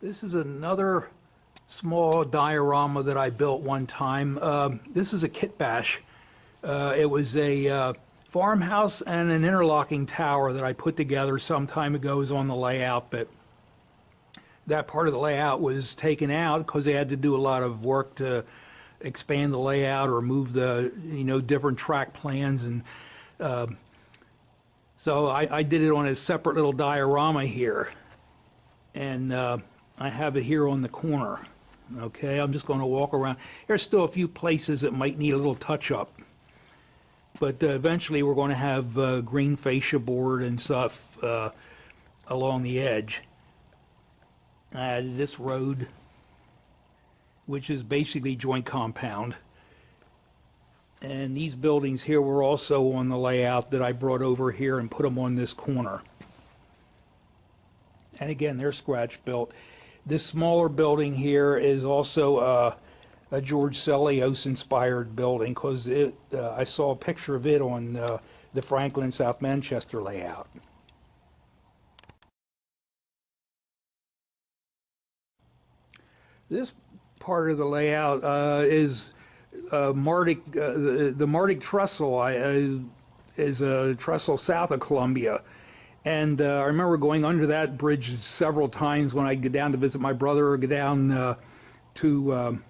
This is another small diorama that I built one time. This is a kit bash. It was a farmhouse and an interlocking tower that I put together some time ago. It was on the layout, but that part of the layout was taken out because they had to do a lot of work to expand the layout or move the different track plans, and so I did it on a separate little diorama here, and I have it here on the corner. Okay, I'm just going to walk around. There's still a few places that might need a little touch-up, but eventually we're going to have green fascia board and stuff along the edge. I added this road, which is basically joint compound. And these buildings here were also on the layout that I brought over here and put them on this corner. And again, they're scratch built. This smaller building here is also a George Sellios inspired building, because I saw a picture of it on the Franklin South Manchester layout. This part of the layout is the Mardic trestle. Is a trestle south of Columbia. And I remember going under that bridge several times when I'd go down to visit my brother or go down to,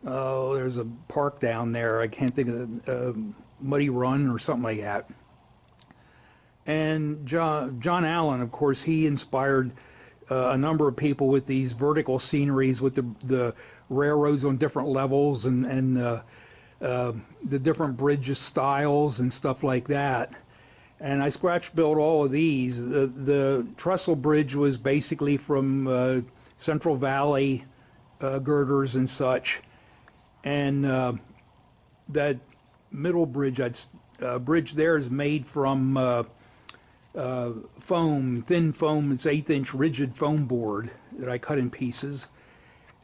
there's a park down there. I can't think of Muddy Run or something like that. And John Allen, of course, he inspired a number of people with these vertical sceneries with the railroads on different levels and the different bridge styles and stuff like that. And I scratch built all of these. The trestle bridge was basically from Central Valley girders and such. And that middle bridge, bridge there is made from foam, thin foam. It's 1/8-inch rigid foam board that I cut in pieces.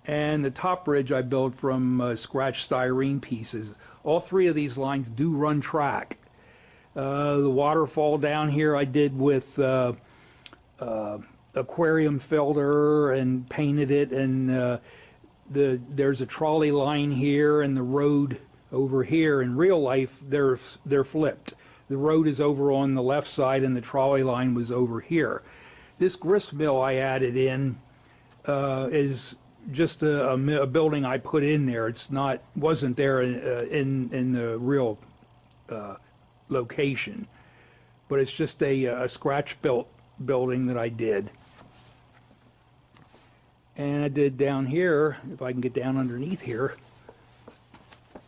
And the top bridge I built from scratch styrene pieces. All three of these lines do run track. The waterfall down here I did with aquarium filter and painted it, and there's a trolley line here and the road over here. In real life they're flipped. The road is over on the left side and the trolley line was over here. This grist mill I added in is just a building I put in there. It's wasn't there in the real location, but it's just a scratch built building that I did. And I did down here, if I can get down underneath here,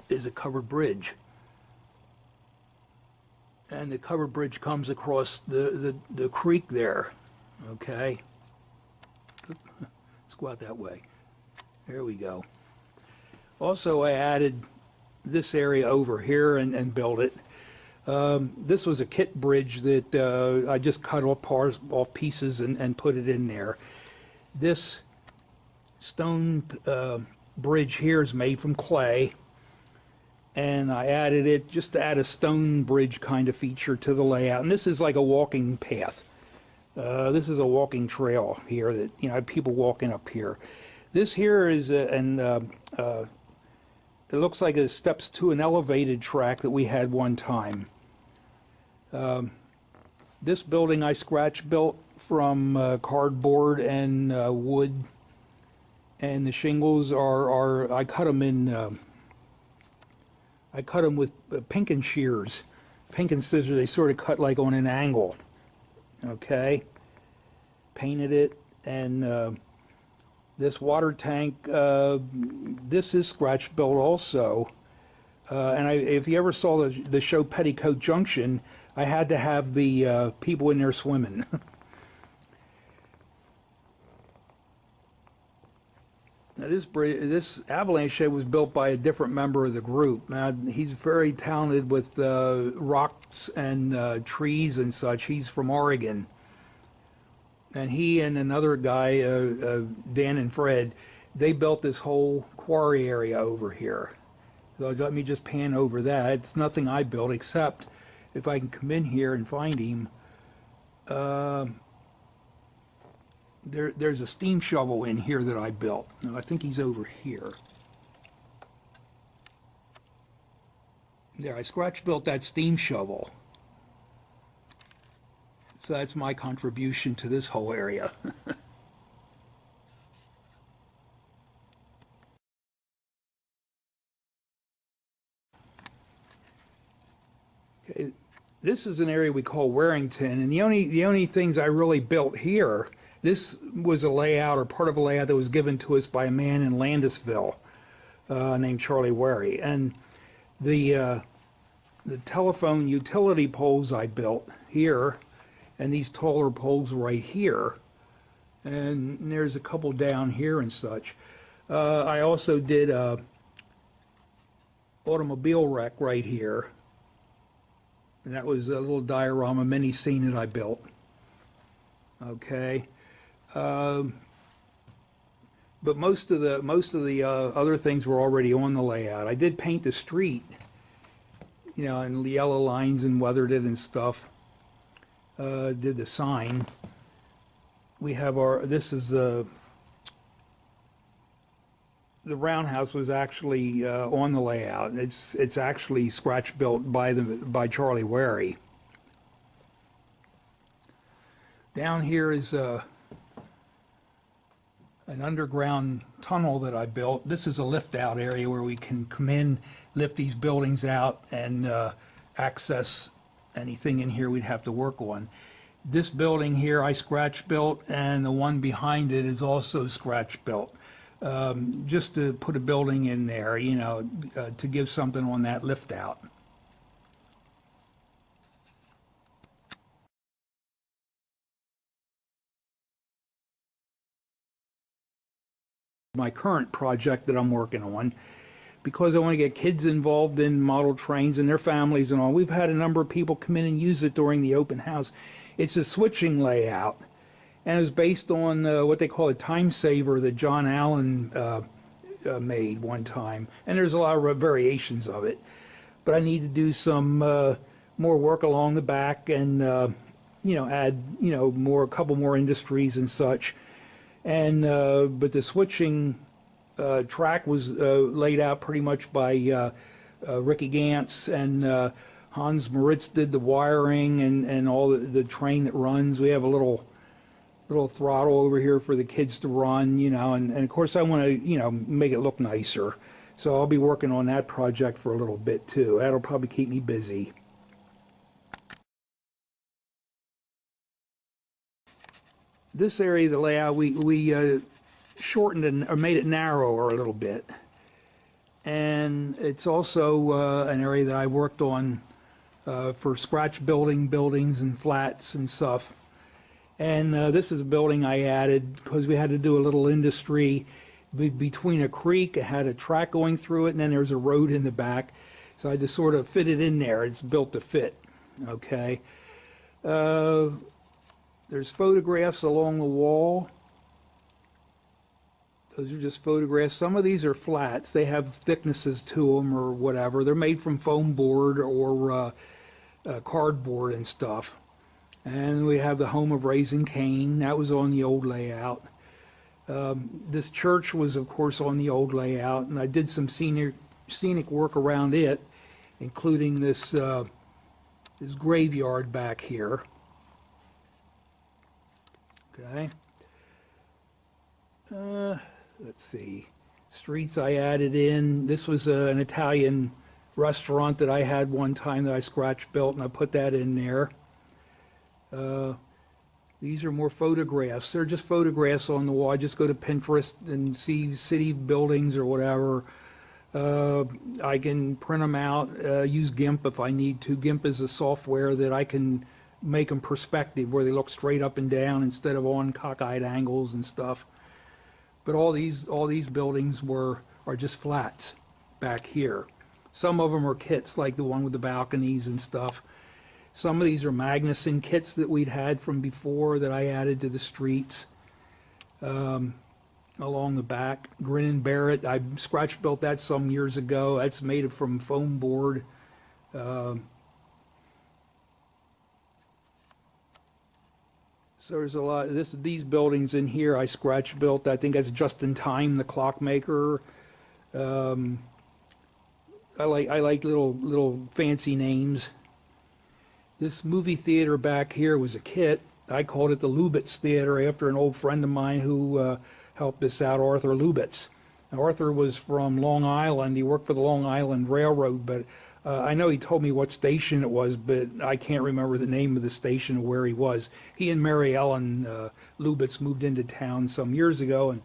is a covered bridge. And the covered bridge comes across the creek there. Okay, let's go out that way. There we go. Also, I added this area over here and built it. This was a kit bridge that I just cut off pieces and put it in there. This stone bridge here is made from clay, and I added it just to add a stone bridge kind of feature to the layout. And this is like a walking path. This is a walking trail here that have people walking up here. This here is it looks like it steps to an elevated track that we had one time. This building I scratch built from cardboard and wood, and the shingles are I cut them in. I cut them with Pinkin shears, Pinkin scissors. They sort of cut like on an angle. Okay, painted it, and this water tank. This is scratch built also. And if you ever saw the show Petticoat Junction, I had to have the people in there swimming. Now this avalanche shed was built by a different member of the group. Now he's very talented with rocks and trees and such. He's from Oregon. And he and another guy, Dan and Fred, they built this whole quarry area over here. So let me just pan over that. It's nothing I built, except if I can come in here and find him. there's a steam shovel in here that I built. Now, I think he's over here. There, I scratch built that steam shovel. So that's my contribution to this whole area. Okay, this is an area we call Warrington, and the only things I really built here, this was a layout or part of a layout that was given to us by a man in Landisville named Charlie Wary, and the telephone utility poles I built here, and these taller poles right here, and there's a couple down here and such. I also did a automobile wreck right here. And that was a little diorama mini scene that I built. Okay, but most of the other things were already on the layout. I did paint the street, you know, and yellow lines and weathered it and stuff. Did the sign. We have our. This is the roundhouse was actually on the layout. It's actually scratch built by Charlie Wary. Down here is an underground tunnel that I built. This is a lift out area where we can come in, lift these buildings out, and access anything in here we'd have to work on. This building here I scratch built, and the one behind it is also scratch built. Just to put a building in there, you know, to give something on that lift out. My current project that I'm working on, because I want to get kids involved in model trains and their families and all. We've had a number of people come in and use it during the open house. It's a switching layout, and it was based on what they call a time saver that John Allen made one time, and there's a lot of variations of it. But I need to do some more work along the back, and you know, add, you know, a couple more industries and such. And but the switching track was laid out pretty much by Ricky Gantz, and Hans Moritz did the wiring and all the train that runs. We have a little throttle over here for the kids to run, you know, and of course I want to, you know, make it look nicer. So I'll be working on that project for a little bit too. That'll probably keep me busy. This area of the layout, we shortened or made it narrower a little bit. And it's also an area that I worked on for scratch buildings and flats and stuff. And this is a building I added because we had to do a little industry between a creek. It had a track going through it, and then there's a road in the back. So I just sort of fit it in there. It's built to fit. Okay. There's photographs along the wall. Those are just photographs. Some of these are flats. They have thicknesses to them or whatever. They're made from foam board or cardboard and stuff. And we have the home of Raising Cane. That was on the old layout. This church was, of course, on the old layout, and I did some scenic work around it, including this this graveyard back here. Okay. Let's see. Streets I added in. This was an Italian restaurant that I had one time that I scratch built, and I put that in there. These are more photographs. They're just photographs on the wall. I just go to Pinterest and see city buildings or whatever. I can print them out, use GIMP if I need to. GIMP is a software that I can make them perspective where they look straight up and down instead of on cockeyed angles and stuff. But all these buildings are just flats back here. Some of them are kits, like the one with the balconies and stuff. Some of these are Magnuson kits that we'd had from before that I added to the streets along the back. Grin and Barrett, I scratch built that some years ago. That's made from foam board. So there's a lot. These buildings in here I scratch built. I think that's just in time. The clockmaker. Um, I like little fancy names. This movie theater back here was a kit. I called it the Lubitz Theater after an old friend of mine who helped us out, Arthur Lubitz. Now, Arthur was from Long Island. He worked for the Long Island Railroad, but I know he told me what station it was, but I can't remember the name of the station or where he was. He and Mary Ellen Lubitz moved into town some years ago, and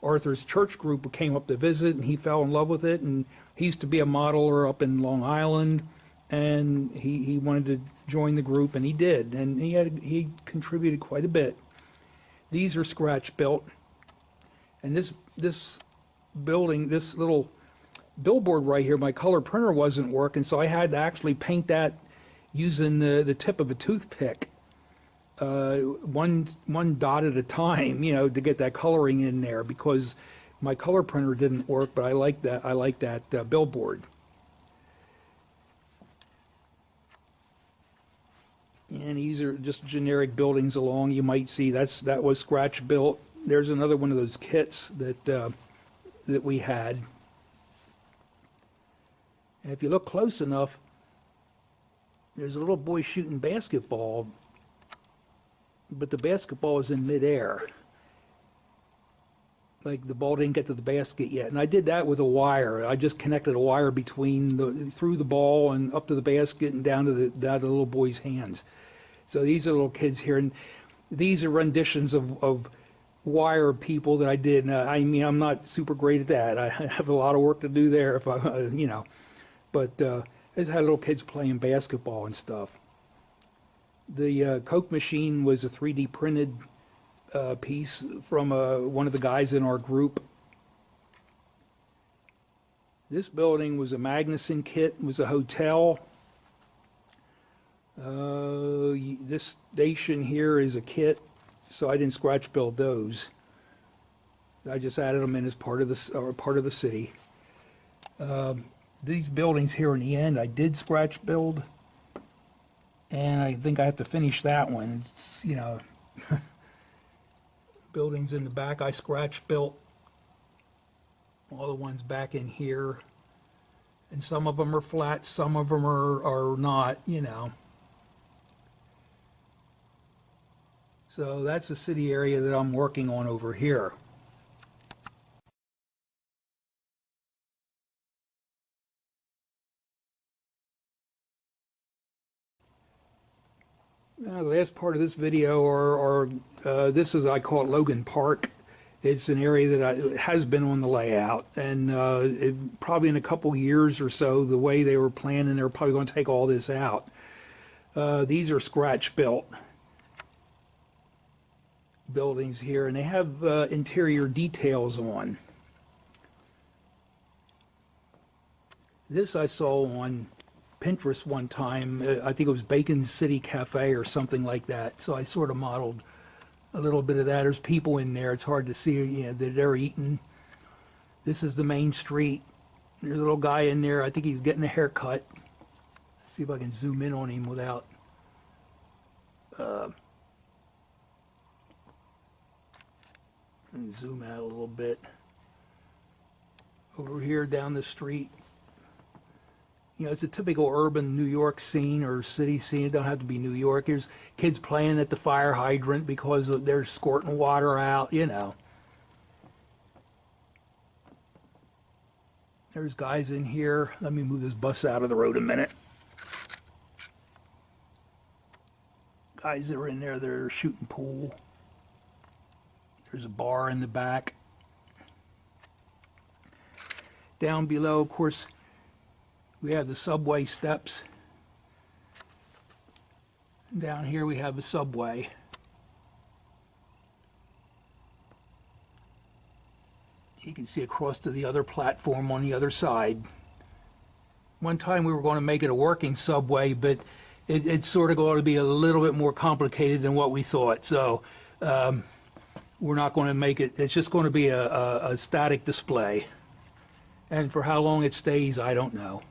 Arthur's church group came up to visit, and he fell in love with it. And he used to be a modeler up in Long Island, and he wanted to join the group, and he did, and he contributed quite a bit. These are scratch built, and this building, this little billboard right here, my color printer wasn't working, so I had to actually paint that using the tip of a toothpick, one dot at a time, to get that coloring in there, because my color printer didn't work. But I like that billboard. And these are just generic buildings along. You might see that was scratch built. There's another one of those kits that we had. And if you look close enough, there's a little boy shooting basketball, but the basketball is in midair. Like the ball didn't get to the basket yet. And I did that with a wire. I just connected a wire through the ball and up to the basket and down to the little boy's hands. So these are little kids here, and these are renditions of wire people that I did. And, I mean, I'm not super great at that. I have a lot of work to do there if I. But I just had little kids playing basketball and stuff. The Coke machine was a 3D printed piece from one of the guys in our group. This building was a Magnuson kit. It was a hotel. This station here is a kit, so I didn't scratch build those. I just added them in as part of the city. These buildings here in the end, I did scratch build, and I think I have to finish that one. It's, buildings in the back I scratch built. All the ones back in here, and some of them are flat, some of them are not. So that's the city area that I'm working on over here. The last part of this video, this is, I call it Logan Park. It's an area that has been on the layout, and probably in a couple years or so, the way they were planning, they're probably going to take all this out. These are scratch built buildings here, and they have interior details on. This I saw on Pinterest one time. I think it was Bacon City Cafe or something like that. So I sort of modeled a little bit of that. There's people in there. It's hard to see that they're eating. This is the main street. There's a little guy in there. I think he's getting a haircut. Let's see if I can zoom in on him without zoom out a little bit. Over here down the street, it's a typical urban New York scene or city scene. It don't have to be New York. There's kids playing at the fire hydrant because they're squirting water out, There's guys in here. Let me move this bus out of the road a minute. Guys that are in there, they're shooting pool. There's a bar in the back. Down below, of course, we have the subway steps. Down here we have a subway. You can see across to the other platform on the other side. One time we were going to make it a working subway, but it's sort of going to be a little bit more complicated than what we thought. So we're not going to make it. It's just going to be a static display. And for how long it stays, I don't know.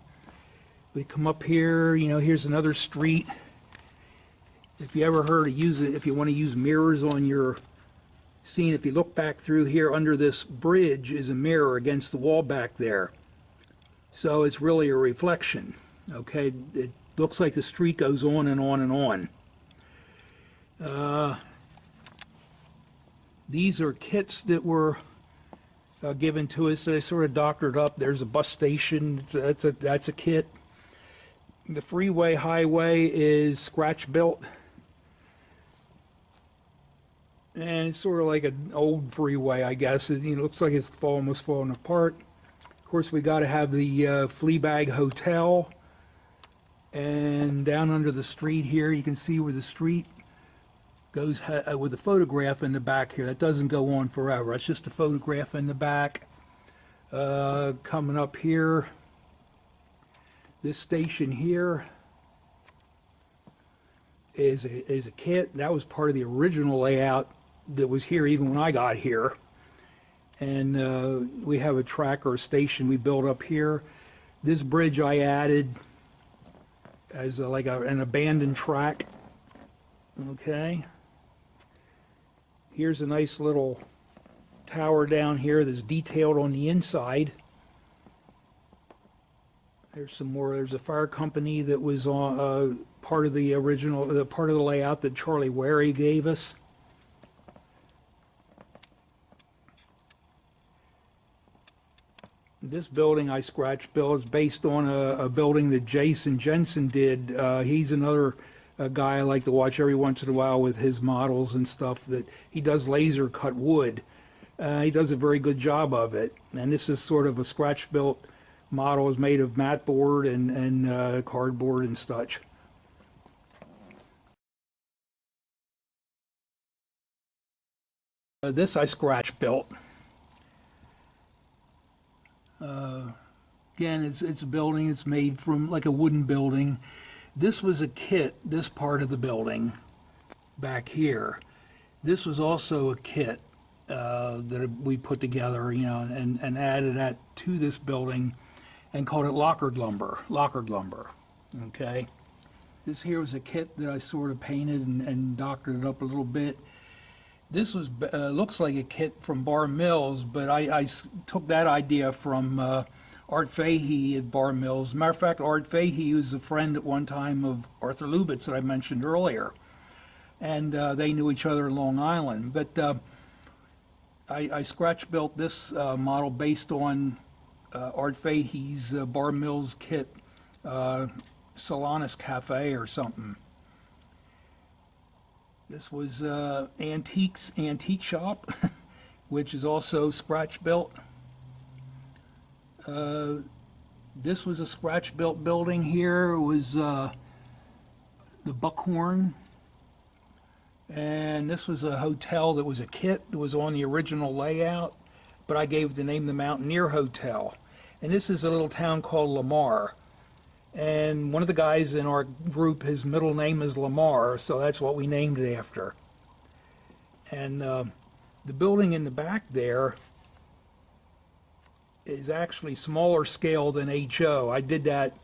We come up here, here's another street. If you ever heard of use it, if you want to use mirrors on your scene, if you look back through here under this bridge is a mirror against the wall back there. So it's really a reflection. Okay, it looks like the street goes on and on and on. These are kits that were given to us. They sort of doctored up. There's a bus station. That's a kit. The freeway highway is scratch built. And it's sort of like an old freeway, I guess. It looks like it's almost falling apart. Of course, we got to have the Fleabag Hotel. And down under the street here, you can see where the street goes with a photograph in the back here. That doesn't go on forever. It's just a photograph in the back. Coming up here, this station here is a kit. That was part of the original layout that was here even when I got here. And we have a track or a station we built up here. This bridge I added as like an abandoned track. Okay. Here's a nice little tower down here that's detailed on the inside. There's some more. There's a fire company that was on part of the original, part of the layout that Charlie Wary gave us. This building I scratch built is based on a building that Jason Jensen did. He's another guy I like to watch every once in a while with his models and stuff. That he does laser cut wood. He does a very good job of it. And this is sort of a scratch built model. Is made of mat board and cardboard and such. This I scratch built. Again, it's a building. It's made from like a wooden building. This was a kit, this part of the building back here. This was also a kit that we put together, and added that to this building and called it lockered lumber. Okay. This here was a kit that I sort of painted and doctored it up a little bit. This was looks like a kit from Bar Mills, but I took that idea from Art Fahey at Bar Mills. Matter of fact, Art Fahey was a friend at one time of Arthur Lubitz that I mentioned earlier, and they knew each other in Long Island. But I scratch built this model based on Art Fahey's Bar Mills kit, Solanas Cafe or something. This was Antiques Antique Shop, which is also scratch built. This was a scratch built building here. It was the Buckhorn. And this was a hotel that was a kit that was on the original layout, but I gave the name the Mountaineer Hotel. And this is a little town called Lamar. And one of the guys in our group, his middle name is Lamar, so that's what we named it after. And the building in the back there is actually smaller scale than HO. I did that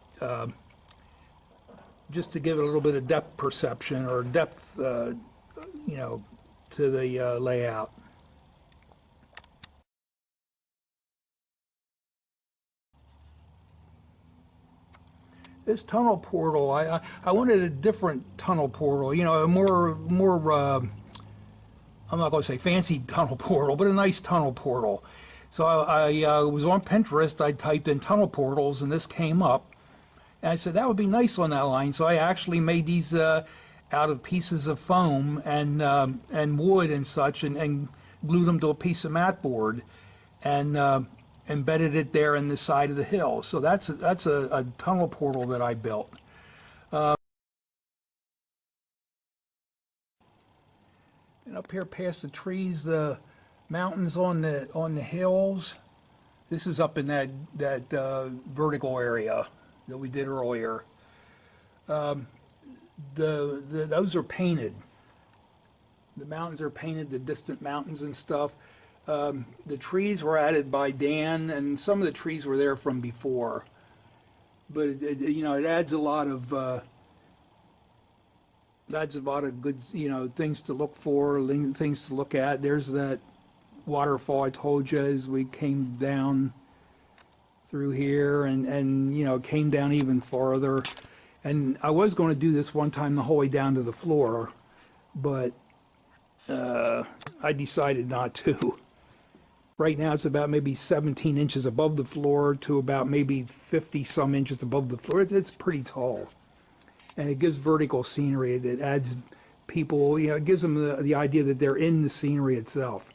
just to give it a little bit of depth perception or depth, to the layout. This tunnel portal, I wanted a different tunnel portal, a more I'm not going to say fancy tunnel portal, but a nice tunnel portal. So I was on Pinterest, I typed in tunnel portals, and this came up. And I said, that would be nice on that line. So I actually made these out of pieces of foam and wood and such, and glued them to a piece of mat board. And embedded it there in the side of the hill. So that's a tunnel portal that I built. And up here past the trees, the mountains on the hills. This is up in that vertical area that we did earlier. Those are painted. The mountains are painted, the distant mountains and stuff. The trees were added by Dan, and some of the trees were there from before. But it adds a lot of That's a lot of good, things to look for, things to look at. There's that waterfall I told you as we came down through here and came down even farther. And I was going to do this one time the whole way down to the floor, but I decided not to. Right now it's about maybe 17 inches above the floor to about maybe 50 some inches above the floor. It's pretty tall. And it gives vertical scenery that adds people, it gives them the idea that they're in the scenery itself.